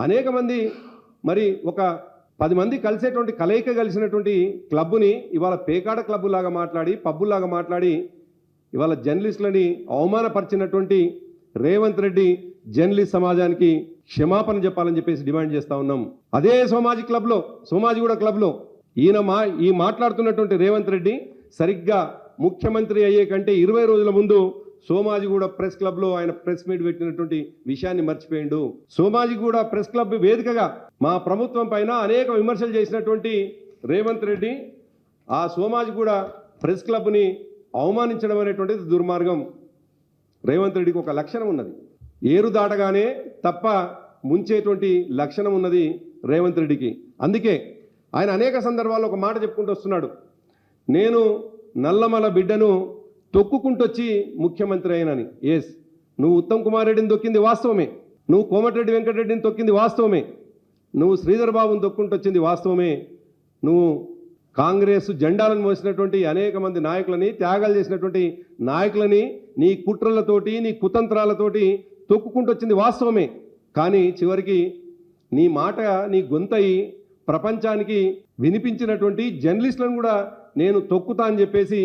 అనేక మంది మరి ఒక 10 మంది కలిసేటువంటి కలయిక కలిసినటువంటి క్లబ్ని ఇవాళ పేకాడ క్లబ్ లాగా మాట్లాడి పబ్బులాగా మాట్లాడి ఇవాళ జర్నలిస్టులని అవమానపరిచినటువంటి రేవంత్ రెడ్డి జర్నలిస్ట్ సమాజానికి క్షమాపణ చెప్పాలని చెప్పేసి డిమాండ్ చేస్తా ఉన్నాం. అదే సోమాజిగూడ క్లబ్లో ఈ మాట్లాడుతున్నటువంటి రేవంత్ రెడ్డి సరిగ్గా ముఖ్యమంత్రి అయ్యే కంటే 20 రోజుల ముందు సోమాజిగూడ ప్రెస్ క్లబ్లో ఆయన ప్రెస్ మీట్ పెట్టినటువంటి విషయాన్ని మర్చిపోయిండు. సోమాజిగూడ ప్రెస్ క్లబ్ వేదికగా మా ప్రభుత్వం పైన అనేక విమర్శలు చేసినటువంటి రేవంత్ రెడ్డి ఆ సోమాజిగూడ ప్రెస్ క్లబ్ని అవమానించడం అనేటువంటిది దుర్మార్గం. రేవంత్ రెడ్డికి ఒక లక్షణం ఉన్నది, ఏరు దాటగానే తప్ప ముంచేటువంటి లక్షణం ఉన్నది రేవంత్ రెడ్డికి. అందుకే ఆయన అనేక సందర్భాల్లో ఒక మాట చెప్పుకుంటూ వస్తున్నాడు, నేను నల్లమల బిడ్డను తొక్కుకుంటొచ్చి ముఖ్యమంత్రి అయినని. నువ్వు ఉత్తమ్ కుమార్ రెడ్డిని తొక్కింది వాస్తవమే, నువ్వు కోమటిరెడ్డి వెంకటరెడ్డిని తొక్కింది వాస్తవమే, నువ్వు శ్రీధర్ బాబుని తొక్కుంటొచ్చింది వాస్తవమే, నువ్వు కాంగ్రెస్ జెండాలను మోసినటువంటి అనేక మంది నాయకులని, త్యాగాలు చేసినటువంటి నాయకులని నీ కుట్రలతోటి నీ కుతంత్రాలతోటి తొక్కుకుంటొచ్చింది వాస్తవమే. కానీ చివరికి నీ మాట నీ గొంతయి ప్రపంచానికి వినిపించినటువంటి జర్నలిస్టులను కూడా నేను తొక్కుతా అని చెప్పేసి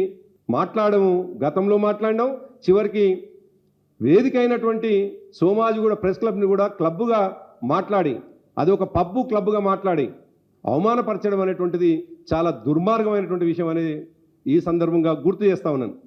మాట్లాడము, గతంలో మాట్లాడినాం. చివరికి వేదిక అయినటువంటి సోమాజిగూడ ప్రెస్ క్లబ్ని కూడా క్లబ్గా మాట్లాడి, అది ఒక పబ్బు క్లబ్గా మాట్లాడి అవమానపరచడం అనేటువంటిది చాలా దుర్మార్గమైనటువంటి విషయం అనేది ఈ సందర్భంగా గుర్తు చేస్తా ఉన్నాను.